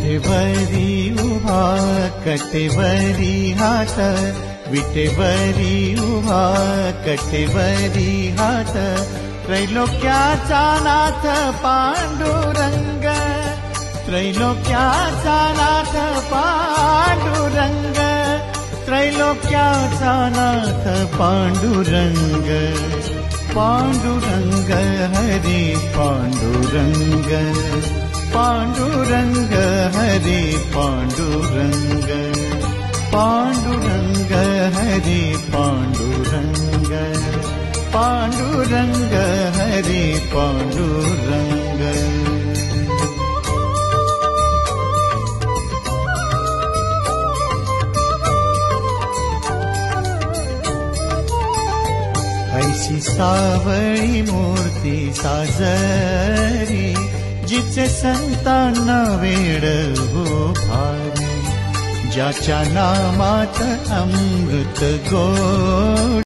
विटेवरी उभा कटेवरी हात, विटेवरी उभा कटेवरी हात, त्रैलोक्याचा नाथ पांडुरंग, त्रैलोक्याचा नाथ पांडुरंग, त्रैलोक्याचा नाथ पांडुरंग, पांडुरंग हरी पांडुरंग, पांडुरंग हरी पांडुरंग, पांडुरंग हरी पांडुरंग, पांडुरंग हरी पांडुरंग। ऐसी सावळी मूर्ती साजरी, जिचे संतांना वेड हो भारी, ज्याच्या नामात अमृत गोड